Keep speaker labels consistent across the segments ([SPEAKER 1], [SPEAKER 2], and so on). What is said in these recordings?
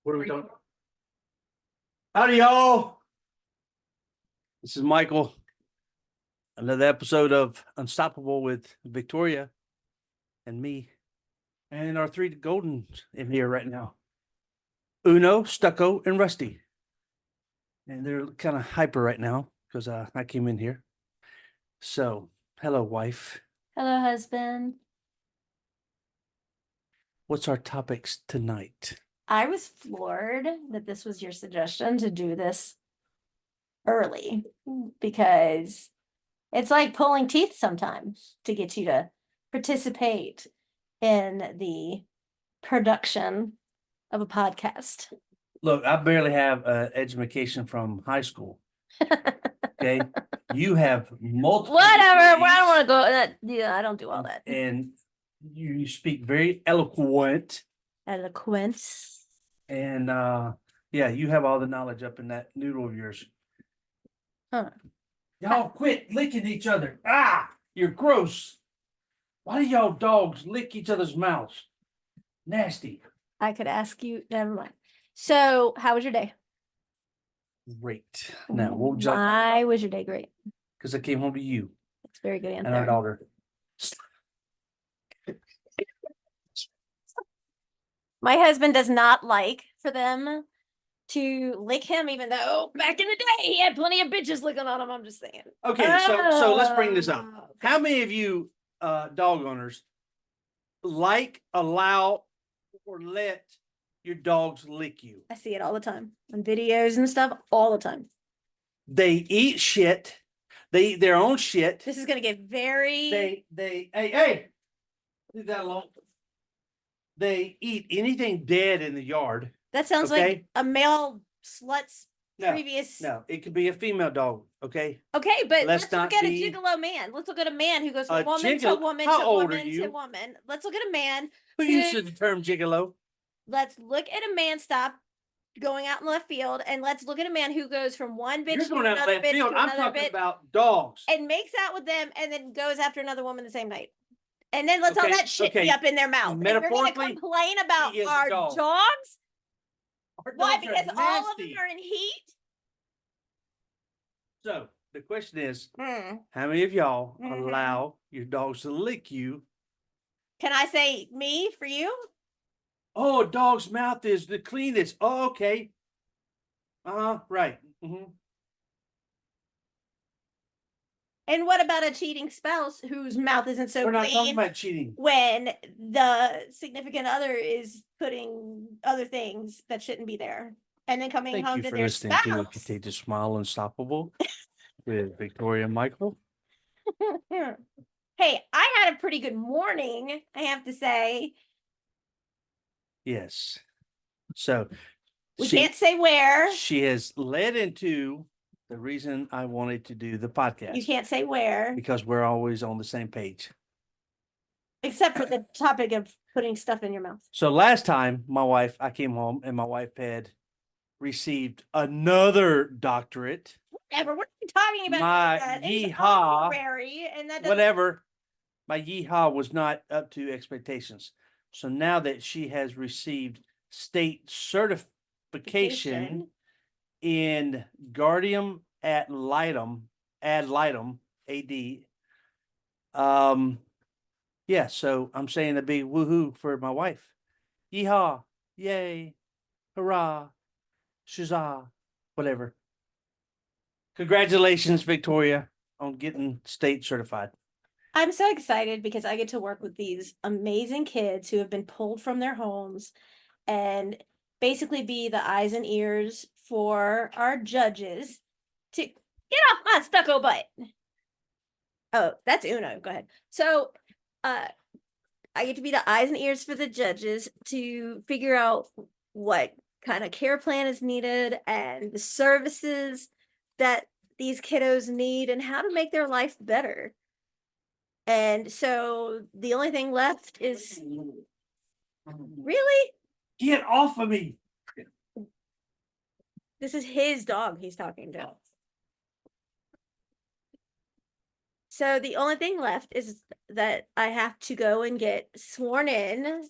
[SPEAKER 1] What are we doing? Howdy, y'all. This is Michael. Another episode of Unstoppable with Victoria and me and our three Goldens in here right now. Uno, Stucco, and Rusty. And they're kind of hyper right now because I came in here. So, hello, wife.
[SPEAKER 2] Hello, husband.
[SPEAKER 1] What's our topics tonight?
[SPEAKER 2] I was floored that this was your suggestion to do this early because it's like pulling teeth sometimes to get you to participate in the production of a podcast.
[SPEAKER 1] Look, I barely have education from high school. Okay. You have multiple.
[SPEAKER 2] Whatever. I
[SPEAKER 1] degrees,
[SPEAKER 2] don't want to go. Yeah, I don't do all that.
[SPEAKER 1] And you speak very eloquent.
[SPEAKER 2] Eloquence.
[SPEAKER 1] And yeah, you have all the knowledge up in that noodle of yours.
[SPEAKER 2] Huh.
[SPEAKER 1] Y'all quit licking each other. Ah, you're gross. Why do y'all dogs lick each other's mouths? Nasty.
[SPEAKER 2] I could ask you. Never mind. So, how was your day?
[SPEAKER 1] Great. Now, what would you like?
[SPEAKER 2] Why was your day great?
[SPEAKER 1] Because I came home to you
[SPEAKER 2] It's a very good answer.
[SPEAKER 1] and our daughter.
[SPEAKER 2] My husband does not like for them to lick him, even though back in the day he had plenty of bitches licking on him. I'm just saying.
[SPEAKER 1] Okay, so let's bring this up.
[SPEAKER 2] Oh,
[SPEAKER 1] How many of you dog owners like, allow, or let your dogs lick you?
[SPEAKER 2] I see it all the time on videos and stuff, all the time.
[SPEAKER 1] They eat shit. They eat their own shit.
[SPEAKER 2] This is gonna get very.
[SPEAKER 1] Hey, leave that alone. They eat anything dead in the yard.
[SPEAKER 2] That sounds
[SPEAKER 1] okay?
[SPEAKER 2] like a male slut's
[SPEAKER 1] No,
[SPEAKER 2] previous.
[SPEAKER 1] no, it could be a female dog. Okay.
[SPEAKER 2] Okay, but let's
[SPEAKER 1] not
[SPEAKER 2] look at
[SPEAKER 1] be
[SPEAKER 2] a gigolo man. Let's look at a man who goes from
[SPEAKER 1] a
[SPEAKER 2] woman to
[SPEAKER 1] gigolo-
[SPEAKER 2] woman
[SPEAKER 1] How
[SPEAKER 2] to
[SPEAKER 1] old are
[SPEAKER 2] woman to
[SPEAKER 1] you?
[SPEAKER 2] woman. Let's look at a man.
[SPEAKER 1] Who uses the term gigolo?
[SPEAKER 2] Let's look at a man stop going out in left field, and let's look at a man who goes from one bitch
[SPEAKER 1] You're
[SPEAKER 2] to
[SPEAKER 1] going out
[SPEAKER 2] another
[SPEAKER 1] left
[SPEAKER 2] bitch
[SPEAKER 1] field.
[SPEAKER 2] to
[SPEAKER 1] I'm
[SPEAKER 2] another
[SPEAKER 1] talking
[SPEAKER 2] bitch,
[SPEAKER 1] about dogs.
[SPEAKER 2] and makes out with them, and then goes after another woman the same night, and then lets all
[SPEAKER 1] Okay,
[SPEAKER 2] that shit be
[SPEAKER 1] okay.
[SPEAKER 2] up in their mouth. And you're gonna
[SPEAKER 1] Metaphorically,
[SPEAKER 2] complain about
[SPEAKER 1] he is a
[SPEAKER 2] our
[SPEAKER 1] dog.
[SPEAKER 2] dogs?
[SPEAKER 1] Our
[SPEAKER 2] Why?
[SPEAKER 1] dogs are
[SPEAKER 2] Because all of
[SPEAKER 1] nasty.
[SPEAKER 2] them are in heat.
[SPEAKER 1] So the question is,
[SPEAKER 2] Mm.
[SPEAKER 1] how many of y'all
[SPEAKER 2] Mhm.
[SPEAKER 1] allow your dogs to lick you?
[SPEAKER 2] Can I say me for you?
[SPEAKER 1] Oh, a dog's mouth is the cleanest. Oh, okay. Right.
[SPEAKER 2] And what about a cheating spouse whose mouth isn't so
[SPEAKER 1] We're not talking
[SPEAKER 2] clean
[SPEAKER 1] about cheating.
[SPEAKER 2] when the significant other is putting other things that shouldn't be there, and then coming
[SPEAKER 1] Thank
[SPEAKER 2] home
[SPEAKER 1] you
[SPEAKER 2] to
[SPEAKER 1] for
[SPEAKER 2] their
[SPEAKER 1] listening to
[SPEAKER 2] spouse?
[SPEAKER 1] Contagious Smile Unstoppable with Victoria and Michael.
[SPEAKER 2] Hey, I had a pretty good morning, I have to say.
[SPEAKER 1] Yes. So
[SPEAKER 2] We can't say where.
[SPEAKER 1] She has led into the reason I wanted to do the podcast.
[SPEAKER 2] You can't say where.
[SPEAKER 1] Because we're always on the same page.
[SPEAKER 2] Except for the topic of putting stuff in your mouth.
[SPEAKER 1] So last time I came home and my wife had received another doctorate.
[SPEAKER 2] Whatever. What are you talking about?
[SPEAKER 1] My yeehaw.
[SPEAKER 2] And that
[SPEAKER 1] whatever. My yeehaw was not up to expectations. So now that she has received state certification in Guardium ad litem, AD. Yeah, so I'm saying a big woohoo for my wife. Yeehaw, yay, hurrah, shazah, whatever. Congratulations, Victoria, on getting state certified.
[SPEAKER 2] I'm so excited because I get to work with these amazing kids who have been pulled from their homes and basically be the eyes and ears for our judges to get off my stucco butt. Oh, that's Uno. Go ahead. So, I get to be the eyes and ears for the judges to figure out what kind of care plan is needed and the services that these kiddos need and how to make their life better. And so the only thing left is really?
[SPEAKER 1] Get off of me.
[SPEAKER 2] This is his dog he's talking to. So the only thing left is that I have to go and get sworn in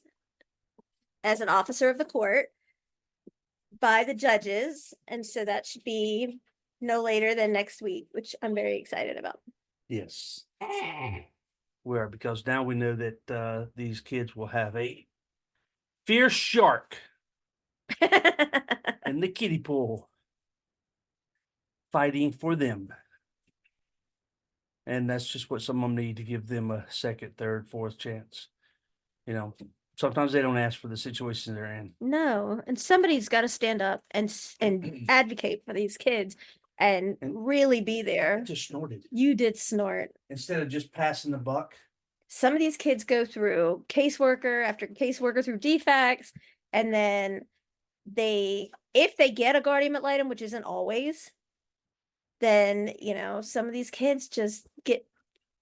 [SPEAKER 2] as an officer of the court. by the judges. And so that should be no later than next week, which I'm very excited about.
[SPEAKER 1] Yes. We are, because now we know that these kids will have a fierce shark in the kiddie pool fighting for them. And that's just what some of them need, to give them a second, third, fourth chance. You know, sometimes they don't ask for the situation they're in.
[SPEAKER 2] No, and somebody's got to stand up and advocate for these kids and really be there.
[SPEAKER 1] Just snorted.
[SPEAKER 2] You did snort.
[SPEAKER 1] Instead of just passing the buck.
[SPEAKER 2] Some of these kids go through caseworker after caseworker through defects, and then if they get a guardian ad litem, which isn't always, then, you know, some of these kids just get,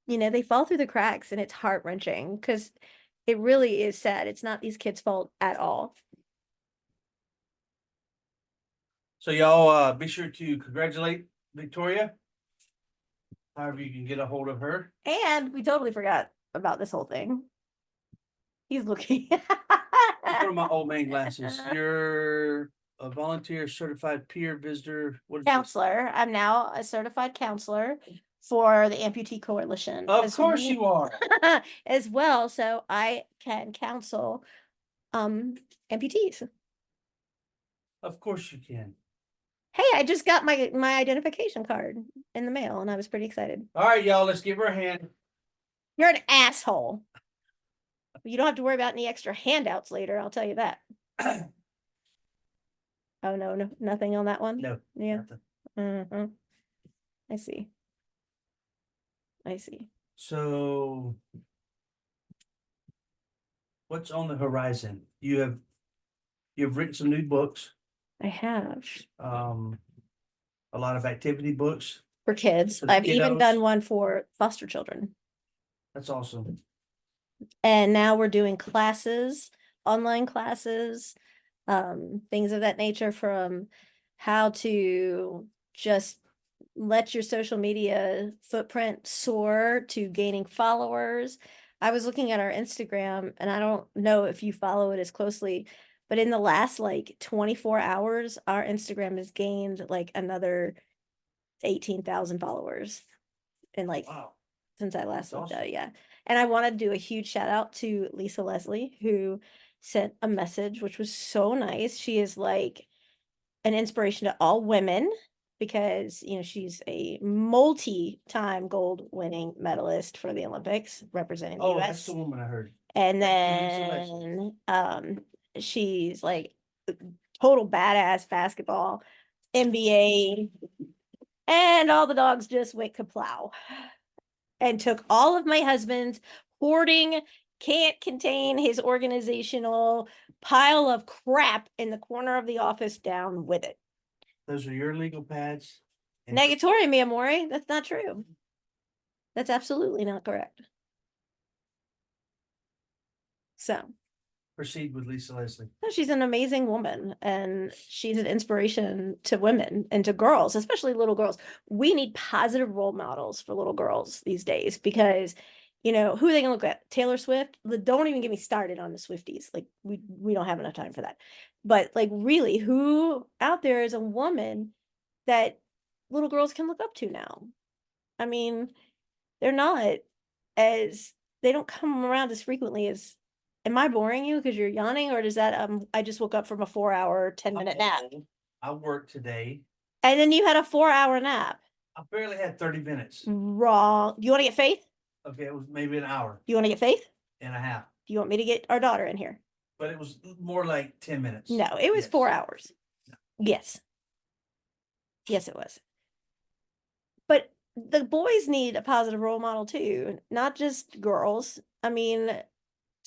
[SPEAKER 2] you know, they fall through the cracks, and it's heart-wrenching because it really is sad. It's not these kids' fault at all.
[SPEAKER 1] So y'all be sure to congratulate Victoria. However you can get a hold of her.
[SPEAKER 2] And we totally forgot about this whole thing. He's looking.
[SPEAKER 1] Put on my old man glasses. You're a volunteer certified peer visitor. What is
[SPEAKER 2] Counselor. I'm now a certified counselor for the Amputee Coalition.
[SPEAKER 1] Of course you are.
[SPEAKER 2] As well, so I can counsel amputees.
[SPEAKER 1] Of course you can.
[SPEAKER 2] Hey, I just got my identification card in the mail, and I was pretty excited.
[SPEAKER 1] All right, y'all, let's give her a hand.
[SPEAKER 2] You're an asshole. You don't have to worry about any extra handouts later, I'll tell you that. Oh, no, nothing on that one?
[SPEAKER 1] No.
[SPEAKER 2] Yeah. I see.
[SPEAKER 1] So what's on the horizon? You've written some new books.
[SPEAKER 2] I have.
[SPEAKER 1] A lot of activity books.
[SPEAKER 2] For kids.
[SPEAKER 1] For the
[SPEAKER 2] I've even
[SPEAKER 1] kiddos.
[SPEAKER 2] done one for foster children.
[SPEAKER 1] That's awesome.
[SPEAKER 2] And now we're doing classes, online classes, things of that nature, from how to just let your social media footprint soar to gaining followers. I was looking at our Instagram, and I don't know if you follow it as closely, but in the last like 24 hours, our Instagram has gained like another 18,000 followers. And like,
[SPEAKER 1] Wow.
[SPEAKER 2] Since I last looked
[SPEAKER 1] awesome.
[SPEAKER 2] at it, yeah. And I want to do a huge shout out to Lisa Leslie, who sent a message, which was so nice. She is like an inspiration to all women because, you know, she's a multi-time gold winning medalist for the Olympics representing the
[SPEAKER 1] Oh,
[SPEAKER 2] US.
[SPEAKER 1] that's the woman I heard.
[SPEAKER 2] And
[SPEAKER 1] Thank you, Lisa
[SPEAKER 2] then she's like total badass basketball, NBA, and all the dogs just went kaplow and took all of my husband's hoarding, can't contain his organizational pile of crap in the corner of the office down with it.
[SPEAKER 1] Those are your legal pads.
[SPEAKER 2] Negatory, mi amore. That's not true. That's absolutely not correct. So
[SPEAKER 1] Proceed with Lisa Leslie.
[SPEAKER 2] she's an amazing woman, and she's an inspiration to women and to girls, especially little girls. We need positive role models for little girls these days because, you know, who are they gonna look at? Taylor Swift? Don't even get me started on the Swifties. Like we don't have enough time for that. But like, really, who out there is a woman that little girls can look up to now? I mean, they don't come around as frequently as. Am I boring you because you're yawning, or does that I just woke up from a 4-hour, 10-minute nap?
[SPEAKER 1] I worked today.
[SPEAKER 2] And then you had a 4-hour nap.
[SPEAKER 1] I barely had 30 minutes.
[SPEAKER 2] Wrong. Do you want to get Faith?
[SPEAKER 1] Okay, it was maybe an hour
[SPEAKER 2] Do you want to get Faith?
[SPEAKER 1] and a half.
[SPEAKER 2] Do you want me to get our daughter in here?
[SPEAKER 1] But it was more like 10 minutes.
[SPEAKER 2] No, it was
[SPEAKER 1] Yes.
[SPEAKER 2] 4 hours.
[SPEAKER 1] No.
[SPEAKER 2] Yes. Yes, it was. But the boys need a positive role model too, not just girls. I mean,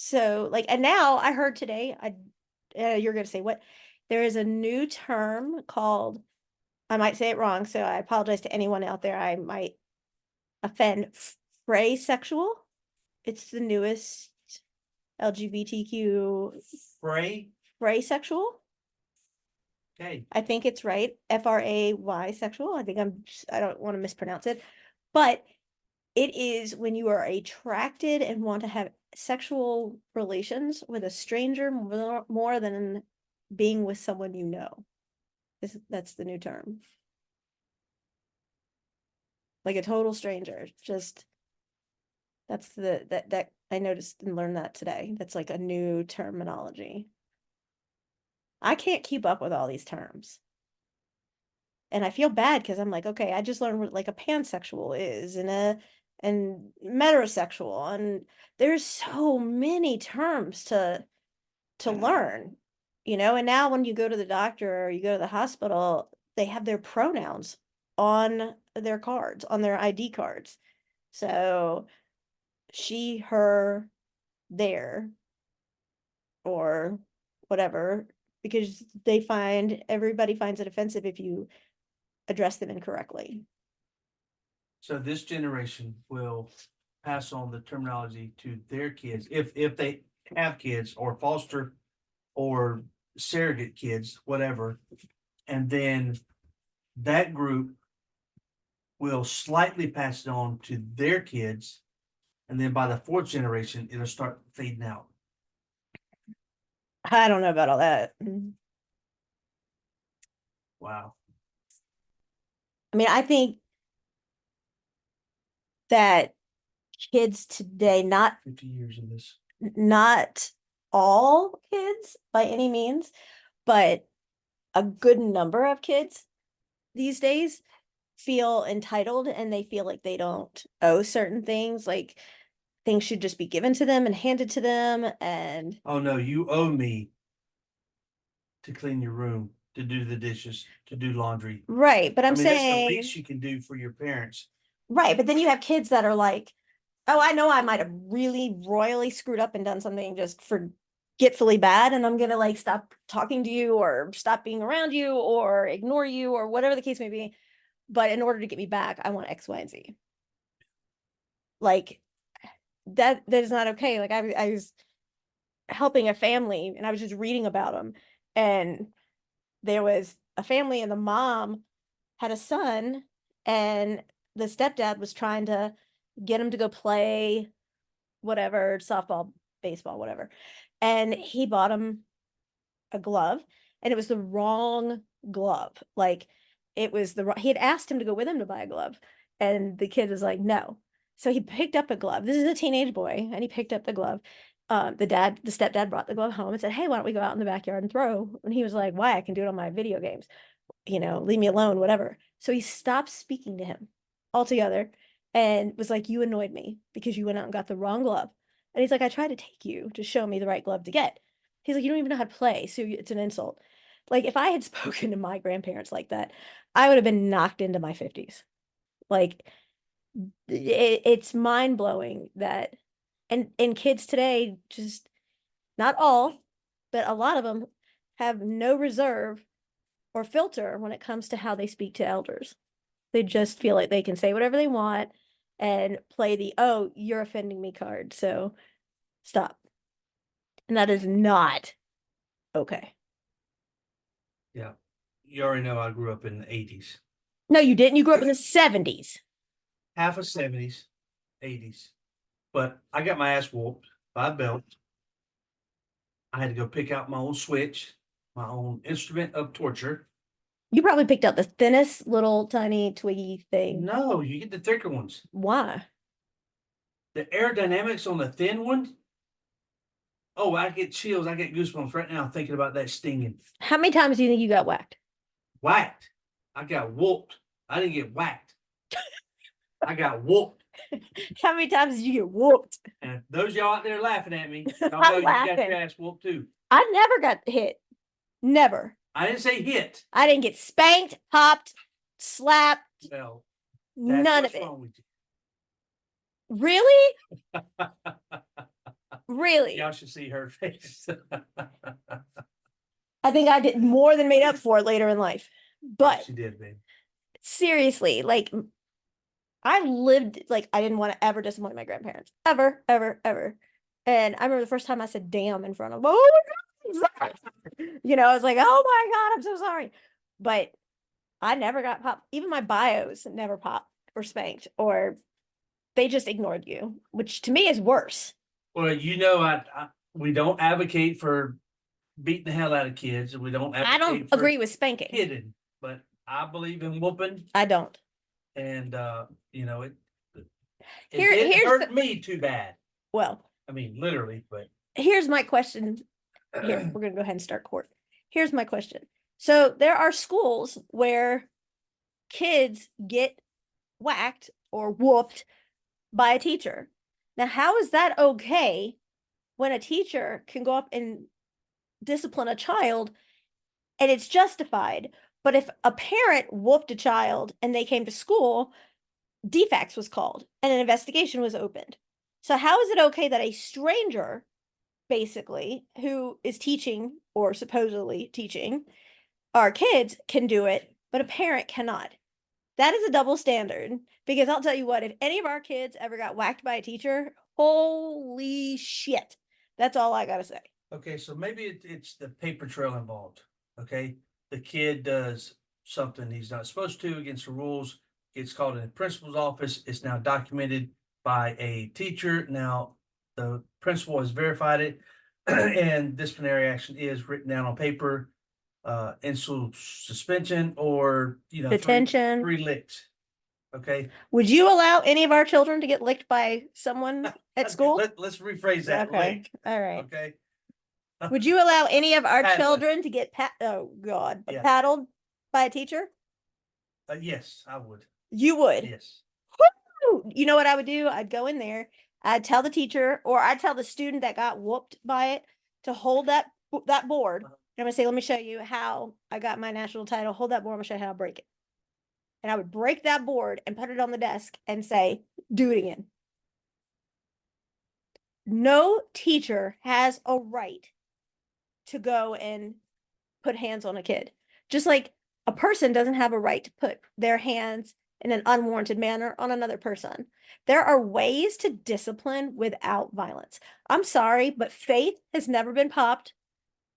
[SPEAKER 2] so like, and now I heard today, you're going to say what? There is a new term called, I might say it wrong, so I apologize to anyone out there I might offend, sexual. It's the newest LGBTQ. Sexual.
[SPEAKER 1] Okay.
[SPEAKER 2] I think it's right. FRAY sexual. I don't want to mispronounce it, but it is when you are attracted and want to have sexual relations with a stranger more than being with someone you know. That's the new term. Like a total stranger. Just that's that I noticed and learned that today. That's like a new terminology. I can't keep up with all these terms. And I feel bad because I'm like, okay, I just learned what like a pansexual is and metrosexual, and there's so many terms to learn, and now when you go to the doctor or you go to the hospital, they have their pronouns on their cards, on their ID cards. So she, her, their, or whatever, because everybody finds it offensive if you address them incorrectly.
[SPEAKER 1] So this generation will pass on the terminology to their kids if they have kids or foster or surrogate kids, whatever. And then that group will slightly pass it on to their kids. And then by the fourth generation, it'll start fading out.
[SPEAKER 2] I don't know about all that.
[SPEAKER 1] Wow.
[SPEAKER 2] I mean, I think that kids today, not
[SPEAKER 1] 50 years of this.
[SPEAKER 2] not all kids by any means, but a good number of kids these days feel entitled, and they feel like they don't owe certain things, like things should just be given to them and handed to them. And
[SPEAKER 1] Oh no, you owe me to clean your room, to do the dishes, to do laundry.
[SPEAKER 2] right, but
[SPEAKER 1] I
[SPEAKER 2] I'm
[SPEAKER 1] mean, that's the
[SPEAKER 2] saying
[SPEAKER 1] least you can do for your parents.
[SPEAKER 2] right, but then you have kids that are like, oh, I know I might have really royally screwed up and done something just forgetfully bad, and I'm gonna like stop talking to you or stop being around you or ignore you or whatever the case may be. But in order to get me back, I want X, Y, and Z. Like that is not okay. Like I was helping a family and I was just reading about them, and there was a family and the mom had a son, and the stepdad was trying to get him to go play whatever, softball, baseball, whatever. And he bought him a glove, and it was the wrong glove. Like he had asked him to go with him to buy a glove, and the kid was like, no. So he picked up a glove. This is a teenage boy, and he picked up the glove. The stepdad brought the glove home and said, hey, why don't we go out in the backyard and throw? And he was like, why? I can do it on my video games. Leave me alone, whatever. So he stopped speaking to him altogether and was like, you annoyed me because you went out and got the wrong glove. And he's like, I tried to take you to show me the right glove to get. He's like, you don't even know how to play, so it's an insult. Like, if I had spoken to my grandparents like that, I would have been knocked into my 50s. Like, it's mind-blowing that, and kids today, just not all, but a lot of them have no reserve or filter when it comes to how they speak to elders. They just feel like they can say whatever they want and play the, oh, you're offending me card, so stop. And that is not okay.
[SPEAKER 1] Yeah. You already know I grew up in the 80s.
[SPEAKER 2] No, you didn't. You grew up in the 70s.
[SPEAKER 1] Half of 70s, 80s. But I got my ass whooped by a belt. I had to go pick out my own switch, my own instrument of torture.
[SPEAKER 2] You probably picked out the thinnest little tiny twiggy thing.
[SPEAKER 1] No, you get the thicker ones.
[SPEAKER 2] Why?
[SPEAKER 1] The aerodynamics on the thin one. Oh, I get chills. I get goosebumps right now thinking about that stinging.
[SPEAKER 2] How many times do you think you got whacked?
[SPEAKER 1] Whacked. I got whooped. I didn't get whacked. I got whooped.
[SPEAKER 2] How many times did you get whooped?
[SPEAKER 1] And those y'all out there laughing at me, y'all
[SPEAKER 2] I'm
[SPEAKER 1] know you got
[SPEAKER 2] laughing.
[SPEAKER 1] your ass whooped too.
[SPEAKER 2] I never got hit. Never.
[SPEAKER 1] I didn't say hit.
[SPEAKER 2] I didn't get spanked, popped, slapped.
[SPEAKER 1] Well,
[SPEAKER 2] None of
[SPEAKER 1] what's
[SPEAKER 2] it.
[SPEAKER 1] wrong with you.
[SPEAKER 2] Really? Really?
[SPEAKER 1] Y'all should see her face.
[SPEAKER 2] I think I did more than made up for it later in life. But
[SPEAKER 1] she did, babe.
[SPEAKER 2] seriously, like, I lived, like, I didn't want to ever disappoint my grandparents. Ever, ever, ever. And I remember the first time I said damn in front of them. Oh my God. I was like, oh my God, I'm so sorry. But I never got popped. Even my bios never popped or spanked, or they just ignored you, which to me is worse.
[SPEAKER 1] Well, we don't advocate for beating the hell out of kids, and we don't
[SPEAKER 2] I don't
[SPEAKER 1] advocate for
[SPEAKER 2] agree with spanking.
[SPEAKER 1] hitting, but I believe in whooping,
[SPEAKER 2] I don't.
[SPEAKER 1] and you know it. It
[SPEAKER 2] Here,
[SPEAKER 1] didn't
[SPEAKER 2] here's
[SPEAKER 1] hurt
[SPEAKER 2] the,
[SPEAKER 1] me too bad.
[SPEAKER 2] well,
[SPEAKER 1] I mean, literally, but
[SPEAKER 2] here's my question. Here, we're gonna go ahead and start court. Here's my question. So there are schools where kids get whacked or whooped by a teacher. Now, how is that okay when a teacher can go up and discipline a child and it's justified? But if a parent whooped a child and they came to school, defects was called and an investigation was opened. So how is it okay that a stranger, basically, who is teaching or supposedly teaching our kids can do it, but a parent cannot? That is a double standard, because I'll tell you what, if any of our kids ever got whacked by a teacher, holy shit. That's all I gotta say.
[SPEAKER 1] okay, so maybe it's the paper trail involved. Okay, the kid does something he's not supposed to against the rules. It's called in the principal's office. It's now documented by a teacher. Now the principal has verified it, and disciplinary action is written down on paper. Insult suspension, or
[SPEAKER 2] Detention.
[SPEAKER 1] three licks. Okay,
[SPEAKER 2] Would you allow any of our children to get licked by someone at school?
[SPEAKER 1] Let's rephrase that.
[SPEAKER 2] Okay.
[SPEAKER 1] Lick.
[SPEAKER 2] All right.
[SPEAKER 1] Okay.
[SPEAKER 2] Would you allow any of our
[SPEAKER 1] Paddling.
[SPEAKER 2] children to get oh God,
[SPEAKER 1] Yeah.
[SPEAKER 2] paddled by a teacher?
[SPEAKER 1] Yes, I would.
[SPEAKER 2] You would.
[SPEAKER 1] Yes.
[SPEAKER 2] Woo! You know what I would do? I'd go in there, I'd tell the teacher, or I'd tell the student that got whooped by it to hold that board. And I'm gonna say, let me show you how I got my national title. Hold that board, I'm gonna show you how to break it. And I would break that board and put it on the desk and say, do it again. No teacher has a right to go and put hands on a kid. Just like a person doesn't have a right to put their hands in an unwarranted manner on another person. There are ways to discipline without violence. I'm sorry, but Faith has never been popped.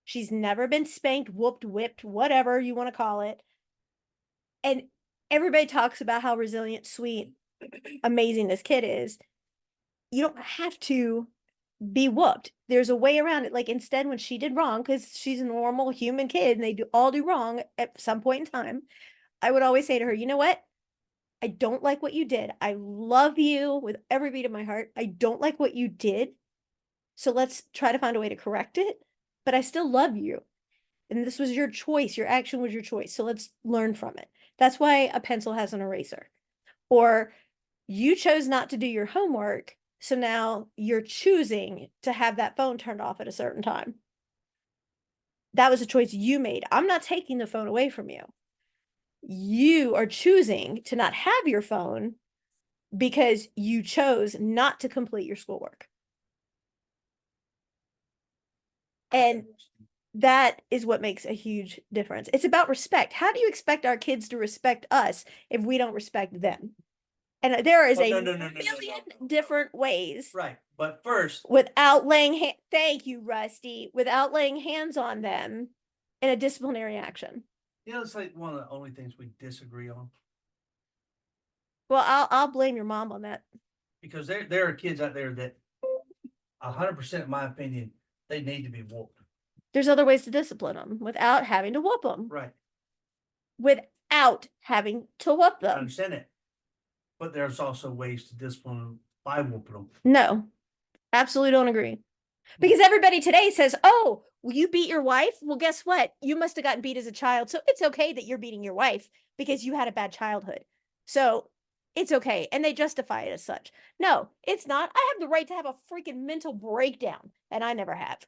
[SPEAKER 2] She's never been spanked, whooped, whipped, whatever you want to call it. And everybody talks about how resilient, sweet, amazing this kid is. You don't have to be whooped. There's a way around it. Like, instead, when she did wrong, because she's a normal human kid and they all do wrong at some point in time, I would always say to her, you know what? I don't like what you did. I love you with every beat of my heart. I don't like what you did. So let's try to find a way to correct it. But I still love you. And this was your choice. Your action was your choice. So let's learn from it. That's why a pencil has an eraser. Or you chose not to do your homework, so now you're choosing to have that phone turned off at a certain time. That was a choice you made. I'm not taking the phone away from you. You are choosing to not have your phone because you chose not to complete your schoolwork. And that is what makes a huge difference. It's about respect. How do you expect our kids to respect us if we don't respect them? And there is a million different ways.
[SPEAKER 1] Right. But first,
[SPEAKER 2] without laying thank you, Rusty, without laying hands on them in a disciplinary action.
[SPEAKER 1] It's like one of the only things we disagree on.
[SPEAKER 2] Well, I'll blame your mom on that.
[SPEAKER 1] Because there are kids out there that 100%, in my opinion, they need to be whooped.
[SPEAKER 2] There's other ways to discipline them without having to whoop them.
[SPEAKER 1] Right.
[SPEAKER 2] Without having to whoop them.
[SPEAKER 1] I understand it. But there's also ways to discipline them by whooping them.
[SPEAKER 2] No, absolutely don't agree. Because everybody today says, oh, will you beat your wife? Well, guess what? You must have gotten beat as a child. So it's okay that you're beating your wife because you had a bad childhood. So it's okay. And they justify it as such. No, it's not. I have the right to have a freaking mental breakdown. And I never have.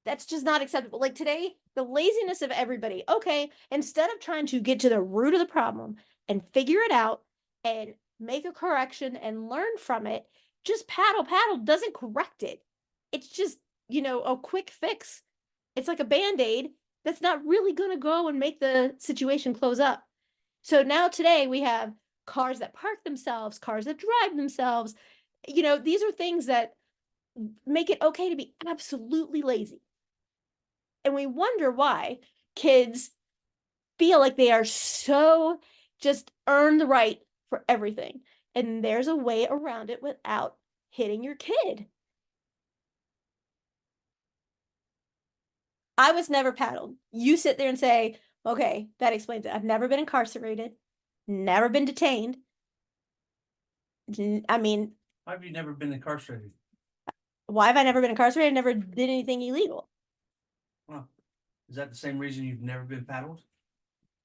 [SPEAKER 2] That's just not acceptable. Like today, the laziness of everybody. Okay, instead of trying to get to the root of the problem and figure it out and make a correction and learn from it, just paddle doesn't correct it. It's just, a quick fix. It's like a Band-Aid that's not really going to go and make the situation close up. So now today we have cars that park themselves, cars that drive themselves. These are things that make it okay to be absolutely lazy. And we wonder why kids feel like they are so just earn the right for everything. And there's a way around it without hitting your kid. I was never paddled. You sit there and say, okay, that explains it. I've never been incarcerated, never been detained. I mean,
[SPEAKER 1] Why have you never been incarcerated?
[SPEAKER 2] why have I never been incarcerated? I never did anything illegal.
[SPEAKER 1] Well, is that the same reason you've never been paddled?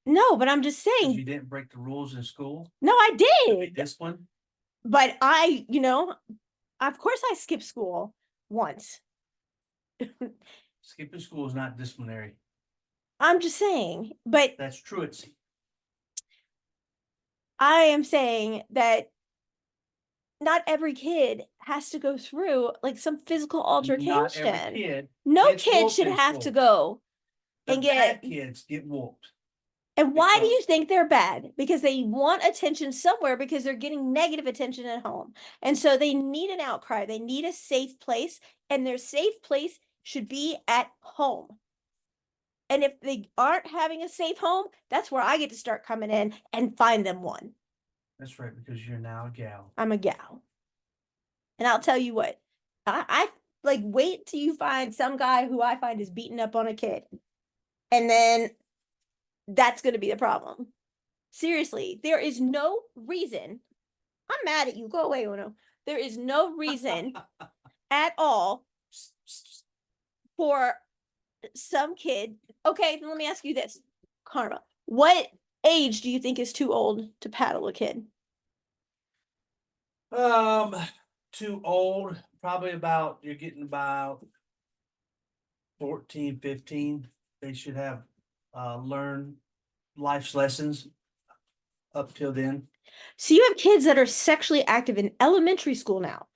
[SPEAKER 2] No, but I'm just
[SPEAKER 1] 'Cause
[SPEAKER 2] saying.
[SPEAKER 1] you didn't break the rules in school
[SPEAKER 2] No, I
[SPEAKER 1] to be
[SPEAKER 2] did.
[SPEAKER 1] disciplined?
[SPEAKER 2] But of course I skipped school once.
[SPEAKER 1] Skipping school is not disciplinary.
[SPEAKER 2] I'm just saying, but
[SPEAKER 1] That's truancy.
[SPEAKER 2] I am saying that not every kid has to go through like some physical
[SPEAKER 1] Not every
[SPEAKER 2] altercation.
[SPEAKER 1] kid.
[SPEAKER 2] No
[SPEAKER 1] gets
[SPEAKER 2] kid
[SPEAKER 1] whooped
[SPEAKER 2] should
[SPEAKER 1] in
[SPEAKER 2] have to
[SPEAKER 1] school.
[SPEAKER 2] go
[SPEAKER 1] The
[SPEAKER 2] and get.
[SPEAKER 1] bad kids get whooped.
[SPEAKER 2] And why do you
[SPEAKER 1] because-
[SPEAKER 2] think they're bad? Because they want attention somewhere because they're getting negative attention at home. And so they need an outcry. They need a safe place, and their safe place should be at home. And if they aren't having a safe home, that's where I get to start coming in and find them one.
[SPEAKER 1] That's right, because you're now a gal.
[SPEAKER 2] I'm a gal. And I'll tell you what, I like wait till you find some guy who I find is beating up on a kid. And then that's going to be the problem. Seriously, there is no reason. I'm mad at you. Go away, Uno. There is no reason at all for some kid. Okay, then let me ask you this, Karma. What age do you think is too old to paddle a kid?
[SPEAKER 1] Too old, probably about, you're getting about 14, 15. They should have learned life's lessons up till then.
[SPEAKER 2] So you have kids that are sexually active in elementary school now,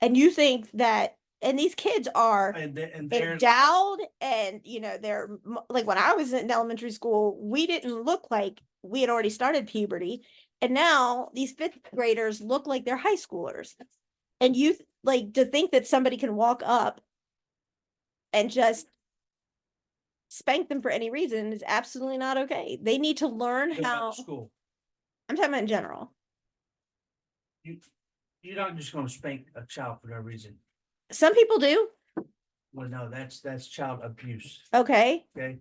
[SPEAKER 2] and you think that, and these kids are
[SPEAKER 1] And
[SPEAKER 2] endowed, and they're like, when I was in elementary school, we didn't look like we had already started puberty, and now these fifth graders look like they're high schoolers. And you like to think that somebody can walk up and just spank them for any reason is absolutely not okay. They need to learn
[SPEAKER 1] What
[SPEAKER 2] how.
[SPEAKER 1] about school.
[SPEAKER 2] I'm talking about in general.
[SPEAKER 1] You're not just gonna spank a child for no reason.
[SPEAKER 2] Some people do.
[SPEAKER 1] Well, no, that's child abuse.
[SPEAKER 2] Okay.
[SPEAKER 1] Okay.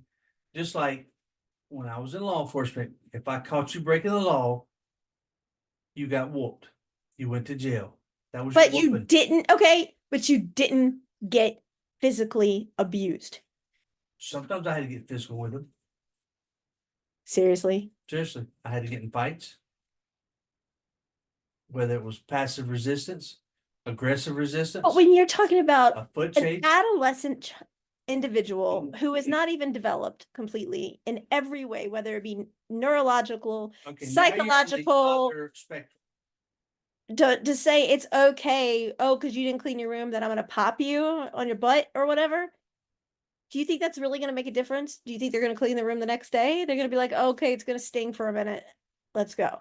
[SPEAKER 1] Just like when I was in law enforcement, if I caught you breaking the law, you got whooped. You went to jail. That was
[SPEAKER 2] But
[SPEAKER 1] your
[SPEAKER 2] you
[SPEAKER 1] whooping.
[SPEAKER 2] didn't. Okay. But you didn't get physically abused.
[SPEAKER 1] Sometimes I had to get physical with them.
[SPEAKER 2] Seriously.
[SPEAKER 1] Seriously, I had to get in fights. Whether it was passive resistance, aggressive resistance,
[SPEAKER 2] But when you're talking about
[SPEAKER 1] a foot
[SPEAKER 2] an
[SPEAKER 1] chase.
[SPEAKER 2] adolescent individual who is not even developed completely in every way, whether it be neurological,
[SPEAKER 1] Okay, now you're on the
[SPEAKER 2] psychological,
[SPEAKER 1] other spectrum.
[SPEAKER 2] to say it's okay, oh, because you didn't clean your room, that I'm going to pop you on your butt or whatever. Do you think that's really going to make a difference? Do you think they're going to clean the room the next day? They're going to be like, okay, it's going to sting for a minute. Let's go.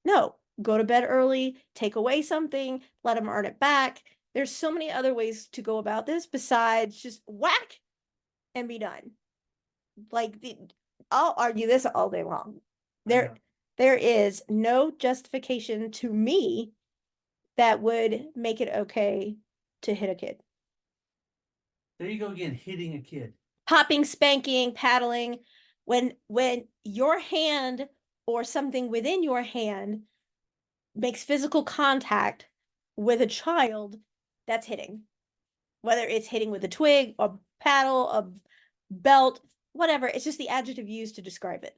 [SPEAKER 2] No, go to bed early, take away something, let them earn it back. There's so many other ways to go about this besides just whack and be done. Like, I'll argue this all day long. There is no justification to me that would make it okay to hit a kid.
[SPEAKER 1] There you go again, hitting a kid.
[SPEAKER 2] Popping, spanking, paddling. When your hand or something within your hand makes physical contact with a child, that's hitting. Whether it's hitting with a twig, a paddle, a belt, whatever, it's just the adjective used to describe it.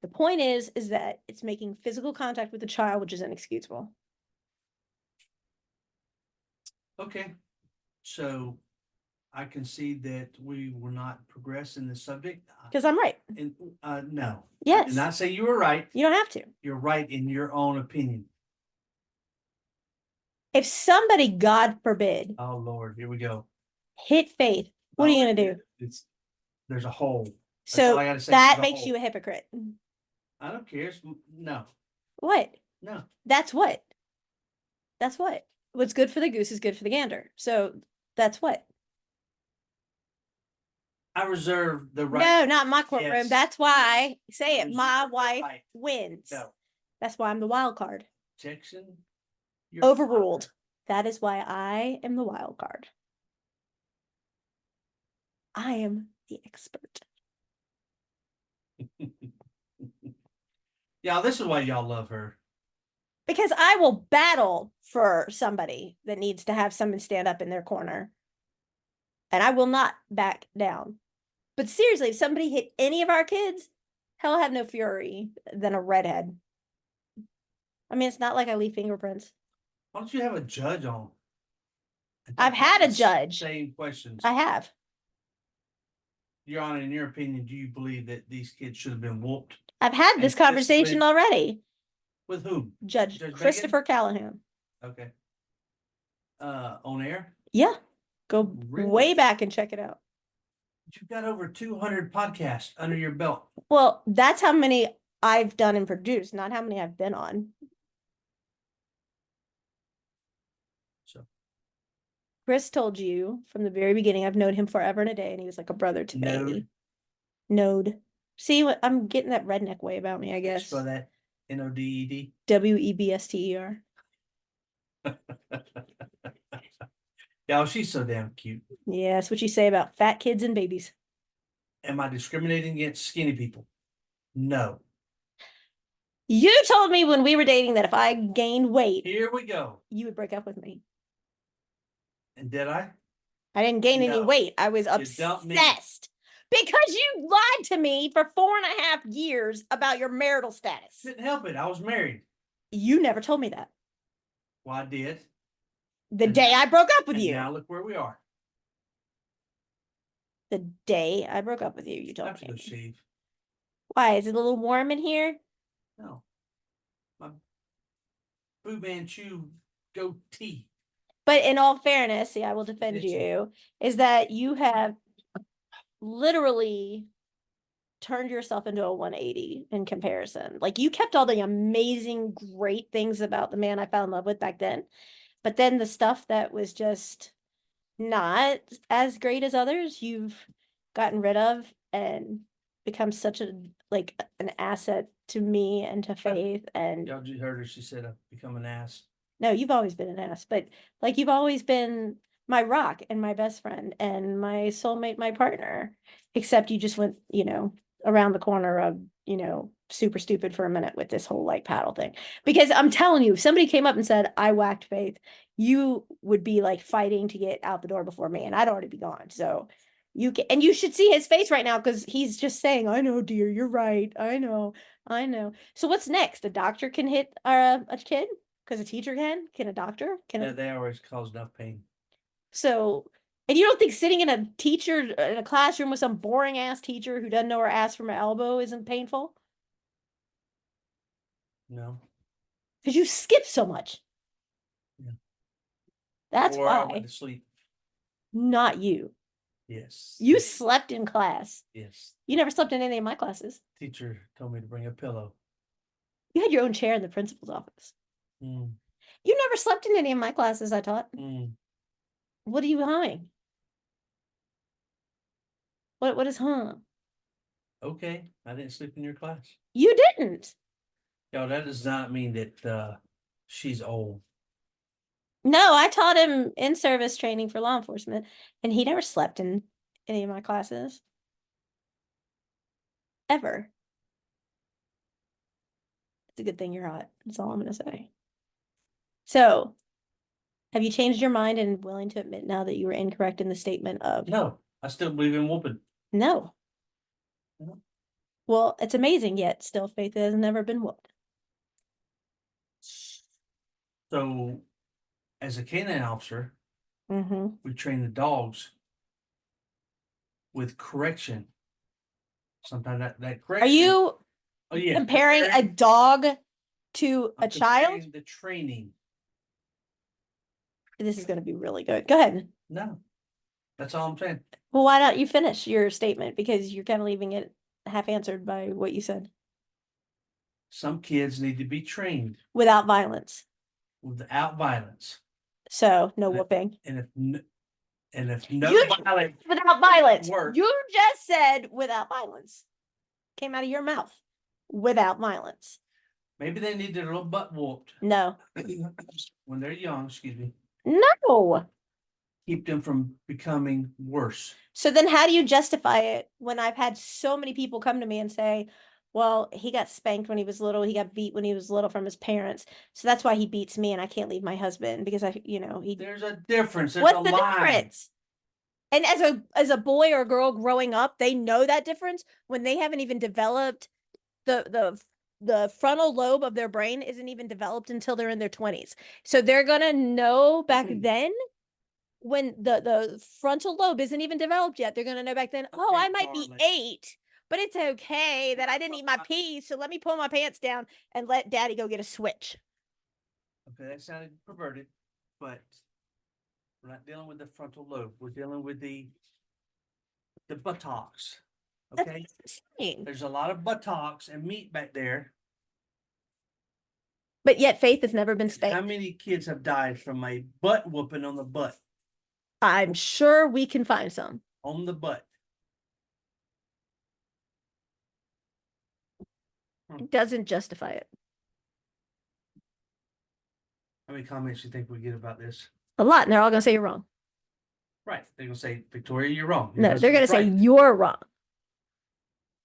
[SPEAKER 2] The point is that it's making physical contact with a child, which is inexcusable.
[SPEAKER 1] Okay, so I can see that we will not progress in this subject.
[SPEAKER 2] Because I'm right.
[SPEAKER 1] And no, I
[SPEAKER 2] Yes.
[SPEAKER 1] did not say you were right.
[SPEAKER 2] You don't have to.
[SPEAKER 1] You're right in your own opinion.
[SPEAKER 2] If somebody, God forbid,
[SPEAKER 1] Oh Lord, here we go.
[SPEAKER 2] hit Faith, what are you going to do?
[SPEAKER 1] There's a hole. That's
[SPEAKER 2] So
[SPEAKER 1] all I gotta say,
[SPEAKER 2] that
[SPEAKER 1] there's a
[SPEAKER 2] makes
[SPEAKER 1] hole.
[SPEAKER 2] you a hypocrite.
[SPEAKER 1] I don't care. No,
[SPEAKER 2] What?
[SPEAKER 1] no.
[SPEAKER 2] That's what? That's what? What's good for the goose is good for the gander. So that's what?
[SPEAKER 1] I reserve the right.
[SPEAKER 2] No, not my courtroom.
[SPEAKER 1] Yes.
[SPEAKER 2] That's why, say it,
[SPEAKER 1] Reserve
[SPEAKER 2] my
[SPEAKER 1] the
[SPEAKER 2] wife
[SPEAKER 1] right.
[SPEAKER 2] wins.
[SPEAKER 1] No.
[SPEAKER 2] That's why I'm the wild card.
[SPEAKER 1] Objection.
[SPEAKER 2] Overruled. That is why I am the wild card. I am the expert.
[SPEAKER 1] Yeah, this is why y'all love her.
[SPEAKER 2] Because I will battle for somebody that needs to have someone stand up in their corner. And I will not back down. But seriously, if somebody hit any of our kids, hell have no fury than a redhead. I mean, it's not like I leave fingerprints.
[SPEAKER 1] Why don't you have a judge on?
[SPEAKER 2] I've had a judge.
[SPEAKER 1] Same questions.
[SPEAKER 2] I have.
[SPEAKER 1] Your Honor, in your opinion, do you believe that these kids should have been whooped?
[SPEAKER 2] I've had this
[SPEAKER 1] And
[SPEAKER 2] conversation
[SPEAKER 1] disciplined?
[SPEAKER 2] already.
[SPEAKER 1] With whom?
[SPEAKER 2] Judge
[SPEAKER 1] Bacon?
[SPEAKER 2] Christopher Callahan.
[SPEAKER 1] Okay. On air?
[SPEAKER 2] Yeah. Go
[SPEAKER 1] Really?
[SPEAKER 2] way back and check it out.
[SPEAKER 1] You've got over 200 podcasts under your belt.
[SPEAKER 2] Well, that's how many I've done and produced, not how many I've been on.
[SPEAKER 1] So
[SPEAKER 2] Chris told you from the very beginning, I've known him forever and a day, and he was like a brother to me. Node. See what I'm getting that redneck way about me, I guess.
[SPEAKER 1] spell that Noded.
[SPEAKER 2] Webster.
[SPEAKER 1] Yeah, she's so damn cute.
[SPEAKER 2] Yeah, that's what you say about fat kids and babies.
[SPEAKER 1] Am I discriminating against skinny people? No.
[SPEAKER 2] You told me when we were dating that if I gained weight,
[SPEAKER 1] Here we go.
[SPEAKER 2] you would break up with me.
[SPEAKER 1] And did I?
[SPEAKER 2] I didn't gain any
[SPEAKER 1] No.
[SPEAKER 2] weight. I was
[SPEAKER 1] dumped me.
[SPEAKER 2] obsessed because you lied to me for 4.5 years about your marital status.
[SPEAKER 1] Didn't help it. I was married.
[SPEAKER 2] You never told me that.
[SPEAKER 1] Well, I did.
[SPEAKER 2] The
[SPEAKER 1] And
[SPEAKER 2] day
[SPEAKER 1] now-
[SPEAKER 2] I broke up with
[SPEAKER 1] And
[SPEAKER 2] you.
[SPEAKER 1] now look where we are.
[SPEAKER 2] The day I broke up with you, you
[SPEAKER 1] I
[SPEAKER 2] told
[SPEAKER 1] have to go
[SPEAKER 2] me.
[SPEAKER 1] shave.
[SPEAKER 2] Why? Is it a little warm in here?
[SPEAKER 1] No. My Fu Manchu goatee.
[SPEAKER 2] But in all fairness, see, I will defend
[SPEAKER 1] Itchy.
[SPEAKER 2] you, is that you have literally turned yourself into a 180 in comparison. Like you kept all the amazing, great things about the man I fell in love with back then. But then the stuff that was just not as great as others, you've gotten rid of and become such a like an asset to me and to Faith. And
[SPEAKER 1] Y'all just heard her. She said I've become an ass.
[SPEAKER 2] no, you've always been an ass, but like you've always been my rock and my best friend and my soulmate, my partner, except you just went, around the corner of, super stupid for a minute with this whole like paddle thing. Because I'm telling you, if somebody came up and said, I whacked Faith, you would be like fighting to get out the door before me and I'd already be gone. So you can, and you should see his face right now because he's just saying, I know, dear, you're right. I know. So what's next? A doctor can hit a kid? Because a teacher can a doctor?
[SPEAKER 1] Yeah, they always cause enough pain.
[SPEAKER 2] So, and you don't think sitting in a classroom with some boring ass teacher who doesn't know her ass from her elbow isn't painful?
[SPEAKER 1] No.
[SPEAKER 2] Because you skip so much.
[SPEAKER 1] Yeah.
[SPEAKER 2] That's
[SPEAKER 1] Or I
[SPEAKER 2] why.
[SPEAKER 1] went to sleep.
[SPEAKER 2] Not you.
[SPEAKER 1] Yes.
[SPEAKER 2] You slept in class.
[SPEAKER 1] Yes.
[SPEAKER 2] You never slept in any of my classes.
[SPEAKER 1] Teacher told me to bring a pillow.
[SPEAKER 2] You had your own chair in the principal's office.
[SPEAKER 1] Mm.
[SPEAKER 2] You never slept in any of my classes I taught.
[SPEAKER 1] Mm.
[SPEAKER 2] What are you humming? What is hum?
[SPEAKER 1] Okay. I didn't sleep in your class.
[SPEAKER 2] You didn't.
[SPEAKER 1] Yo, that does not mean that she's old.
[SPEAKER 2] No, I taught him in-service training for law enforcement, and he never slept in any of my classes. Ever. It's a good thing you're hot. That's all I'm going to say. So, have you changed your mind and willing to admit now that you were incorrect in the statement of...
[SPEAKER 1] No, I still believe in whooping.
[SPEAKER 2] No.
[SPEAKER 1] No.
[SPEAKER 2] Well, it's amazing, yet still Faith has never been whooped.
[SPEAKER 1] So, as a canine officer,
[SPEAKER 2] Mm-hmm.
[SPEAKER 1] we train the dogs with correction. Sometimes that correction.
[SPEAKER 2] Are you comparing a dog to a child?
[SPEAKER 1] The training.
[SPEAKER 2] This is going to be really good. Go ahead.
[SPEAKER 1] No, that's all I'm saying.
[SPEAKER 2] Well, why don't you finish your statement? Because you're kind of leaving it half answered by what you said.
[SPEAKER 1] Some kids need to be trained
[SPEAKER 2] Without violence.
[SPEAKER 1] without violence.
[SPEAKER 2] So, no whooping.
[SPEAKER 1] And if no
[SPEAKER 2] You-
[SPEAKER 1] violence
[SPEAKER 2] Without violence.
[SPEAKER 1] work.
[SPEAKER 2] You just said without violence. Came out of your mouth. Without violence.
[SPEAKER 1] maybe they need their little butt whooped
[SPEAKER 2] No.
[SPEAKER 1] when they're young, excuse me.
[SPEAKER 2] No.
[SPEAKER 1] keep them from becoming worse.
[SPEAKER 2] So then how do you justify it when I've had so many people come to me and say, well, he got spanked when he was little, he got beat when he was little from his parents. So that's why he beats me and I can't leave my husband because
[SPEAKER 1] There's a difference. There's
[SPEAKER 2] What's
[SPEAKER 1] a
[SPEAKER 2] the
[SPEAKER 1] line.
[SPEAKER 2] difference? And as a boy or a girl growing up, they know that difference when they haven't even developed the frontal lobe of their brain isn't even developed until they're in their 20s. So they're gonna know back then when the frontal lobe isn't even developed yet. They're gonna know back then, oh,
[SPEAKER 1] Okay,
[SPEAKER 2] I might be
[SPEAKER 1] darling.
[SPEAKER 2] 8, but it's okay that I didn't eat my pee, so let me pull my pants down and let daddy go get a switch.
[SPEAKER 1] Okay, that sounded perverted, but we're not dealing with the frontal lobe. We're dealing with the buttocks.
[SPEAKER 2] That's
[SPEAKER 1] Okay,
[SPEAKER 2] insane.
[SPEAKER 1] there's a lot of buttocks and meat back there.
[SPEAKER 2] But yet Faith has never been
[SPEAKER 1] How
[SPEAKER 2] spanked.
[SPEAKER 1] many kids have died from a butt whooping on the butt?
[SPEAKER 2] I'm sure we can find some.
[SPEAKER 1] On the butt.
[SPEAKER 2] It doesn't justify it.
[SPEAKER 1] How many comments do you think we get about this?
[SPEAKER 2] A lot, and they're all gonna say you're wrong.
[SPEAKER 1] Right. They're gonna say, Victoria, you're wrong. Your
[SPEAKER 2] No, they're gonna
[SPEAKER 1] husband's
[SPEAKER 2] say
[SPEAKER 1] right.
[SPEAKER 2] you're wrong.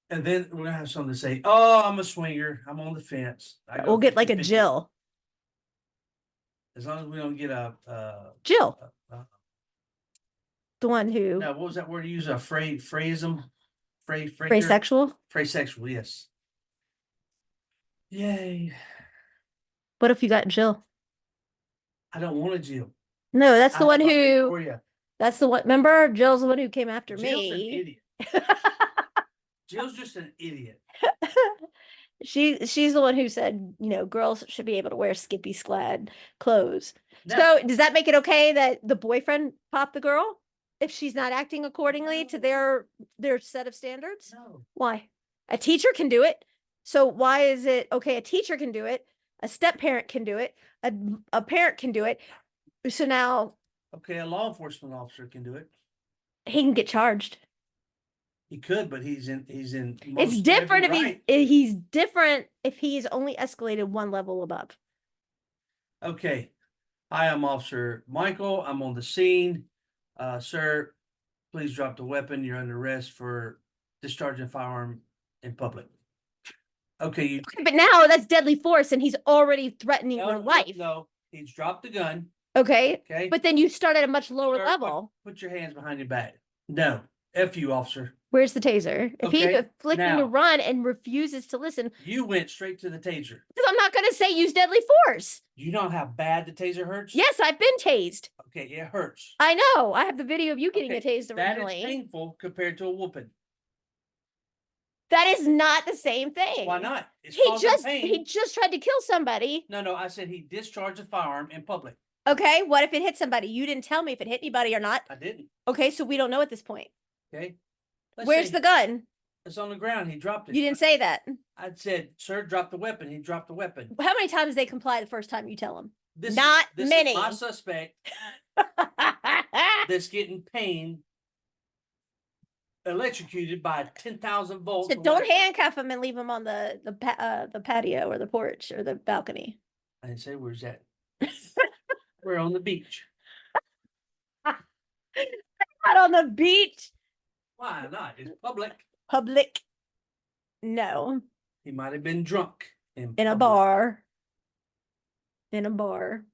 [SPEAKER 1] And then we're gonna have someone to say, oh, I'm a swinger. I'm on the fence. I go
[SPEAKER 2] We'll get like a
[SPEAKER 1] 50-50.
[SPEAKER 2] Jill.
[SPEAKER 1] As long as we don't get a
[SPEAKER 2] Jill,
[SPEAKER 1] uh,
[SPEAKER 2] the one who
[SPEAKER 1] no, what was that word you use? A phrasem?
[SPEAKER 2] Phrasexual.
[SPEAKER 1] Phrasexual, yes. Yay.
[SPEAKER 2] What if you got Jill?
[SPEAKER 1] I don't want a Jill.
[SPEAKER 2] No, that's the one
[SPEAKER 1] want
[SPEAKER 2] who.
[SPEAKER 1] Victoria.
[SPEAKER 2] That's the one. Remember, Jill's the one who came after
[SPEAKER 1] Jill's an
[SPEAKER 2] me.
[SPEAKER 1] idiot. Jill's just an idiot.
[SPEAKER 2] She's the one who said, girls should be able to wear skippy clad clothes.
[SPEAKER 1] No.
[SPEAKER 2] So does that make it okay that the boyfriend popped the girl if she's not acting accordingly to their set of standards?
[SPEAKER 1] No.
[SPEAKER 2] Why? A teacher can do it. So why is it okay? A teacher can do it. A step parent can do it. A parent can do it. So now,
[SPEAKER 1] okay, a law enforcement officer can do it.
[SPEAKER 2] he can get charged.
[SPEAKER 1] He could, but he's in.
[SPEAKER 2] It's different if he's different if he's only escalated one level above.
[SPEAKER 1] Okay. Hi, I'm Officer Michael. I'm on the scene. Sir, please drop the weapon. You're under arrest for discharging a firearm in public. Okay,
[SPEAKER 2] but now that's deadly force and he's already threatening your life.
[SPEAKER 1] No, he's dropped the gun.
[SPEAKER 2] Okay.
[SPEAKER 1] Okay.
[SPEAKER 2] But then you start at a much lower level.
[SPEAKER 1] Put your hands behind your back. No. F you, officer.
[SPEAKER 2] Where's the taser? If he's flicking to run and refuses to listen.
[SPEAKER 1] You went straight to the taser.
[SPEAKER 2] Because I'm not going to say use deadly force.
[SPEAKER 1] You know how bad the taser hurts?
[SPEAKER 2] Yes, I've been tased.
[SPEAKER 1] Okay, it hurts.
[SPEAKER 2] I know. I have the video of you getting a tased originally.
[SPEAKER 1] That is painful compared to a whooping.
[SPEAKER 2] That is not the same thing.
[SPEAKER 1] Why not?
[SPEAKER 2] He just tried to kill somebody.
[SPEAKER 1] No, I said he discharged a firearm in public.
[SPEAKER 2] Okay, what if it hit somebody? You didn't tell me if it hit anybody or not.
[SPEAKER 1] I didn't.
[SPEAKER 2] Okay, so we don't know at this point.
[SPEAKER 1] Okay.
[SPEAKER 2] Where's the gun?
[SPEAKER 1] It's on the ground. He dropped it.
[SPEAKER 2] You didn't say that.
[SPEAKER 1] I said, sir, drop the weapon. He dropped the weapon.
[SPEAKER 2] How many times did they comply the first time you tell them?
[SPEAKER 1] This
[SPEAKER 2] many.
[SPEAKER 1] Is my suspect that's getting pain electrocuted by 10,000 volts.
[SPEAKER 2] So don't handcuff him and leave him on the patio or the porch or the balcony.
[SPEAKER 1] I didn't say where's that. We're on the beach.
[SPEAKER 2] Not on the beach.
[SPEAKER 1] Why not? It's public.
[SPEAKER 2] Public. No.
[SPEAKER 1] He might have been drunk
[SPEAKER 2] in a bar. In a bar.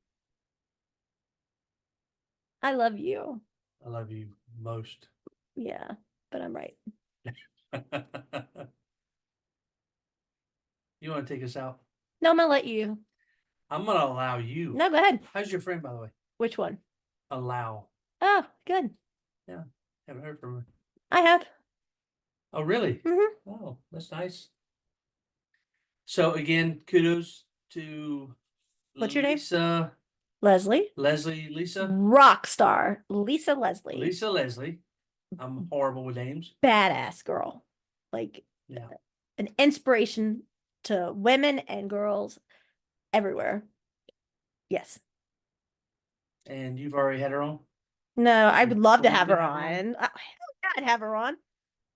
[SPEAKER 2] I love you.
[SPEAKER 1] I love you most.
[SPEAKER 2] Yeah, but I'm right.
[SPEAKER 1] You want to take us out?
[SPEAKER 2] No, I'm gonna let you.
[SPEAKER 1] I'm gonna allow you.
[SPEAKER 2] No, go ahead.
[SPEAKER 1] How's your friend, by the way?
[SPEAKER 2] Which one?
[SPEAKER 1] Allow.
[SPEAKER 2] Oh, good.
[SPEAKER 1] Yeah, haven't heard from her.
[SPEAKER 2] I have.
[SPEAKER 1] Oh, really?
[SPEAKER 2] Mm-hmm.
[SPEAKER 1] Oh, that's nice. So again, kudos to
[SPEAKER 2] What's your name?
[SPEAKER 1] Leslie.
[SPEAKER 2] Lisa. Rock star. Lisa Leslie.
[SPEAKER 1] I'm horrible with names.
[SPEAKER 2] Badass girl. Like an inspiration to women and girls everywhere. Yes.
[SPEAKER 1] And you've already had her on?
[SPEAKER 2] No, I would love to have her on. I'd have her on.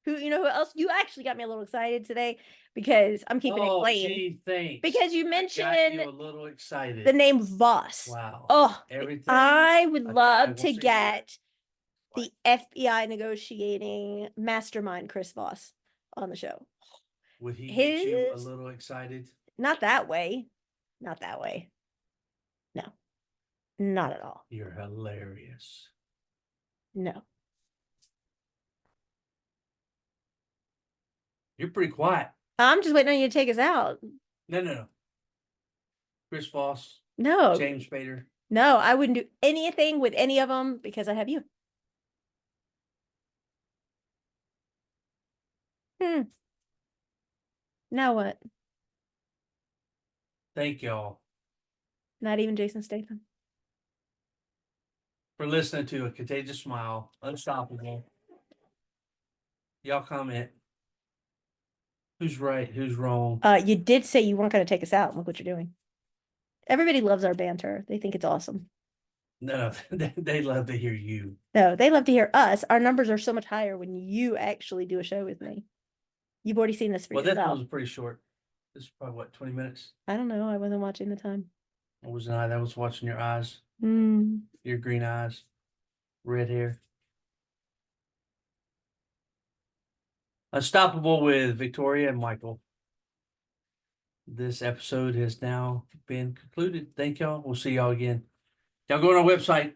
[SPEAKER 2] Who else? You actually got me a little excited today because I'm keeping it clean.
[SPEAKER 1] Gee, thanks.
[SPEAKER 2] Because you mentioned
[SPEAKER 1] a little excited.
[SPEAKER 2] The name Voss.
[SPEAKER 1] Wow.
[SPEAKER 2] Oh,
[SPEAKER 1] everything.
[SPEAKER 2] I would love to get the FBI negotiating mastermind, Chris Voss, on the show.
[SPEAKER 1] Would he get you a
[SPEAKER 2] His-
[SPEAKER 1] little excited?
[SPEAKER 2] Not that way. Not that way. No, not at all.
[SPEAKER 1] You're hilarious.
[SPEAKER 2] No.
[SPEAKER 1] You're pretty quiet.
[SPEAKER 2] I'm just waiting on you to take us out.
[SPEAKER 1] No. Chris Voss,
[SPEAKER 2] No,
[SPEAKER 1] James Spader.
[SPEAKER 2] no, I wouldn't do anything with any of them because I have you. Now what?
[SPEAKER 1] Thank y'all
[SPEAKER 2] Not even Jason Statham.
[SPEAKER 1] for listening to A Contagious Smile, Unstoppable. Y'all comment. Who's right? Who's wrong?
[SPEAKER 2] You did say you weren't going to take us out. Look what you're doing. Everybody loves our banter. They think it's awesome.
[SPEAKER 1] No, they love to hear you.
[SPEAKER 2] No, they love to hear us. Our numbers are so much higher when you actually do a show with me. You've already seen this for
[SPEAKER 1] Well, that
[SPEAKER 2] yourself.
[SPEAKER 1] one was pretty short. This is probably what, 20 minutes?
[SPEAKER 2] I don't know. I wasn't watching the time.
[SPEAKER 1] Or was it I that was watching your eyes,
[SPEAKER 2] Hmm.
[SPEAKER 1] your green eyes, red hair? Unstoppable with Victoria and Michael. This episode has now been concluded. Thank y'all. We'll see y'all again. Y'all go on our website,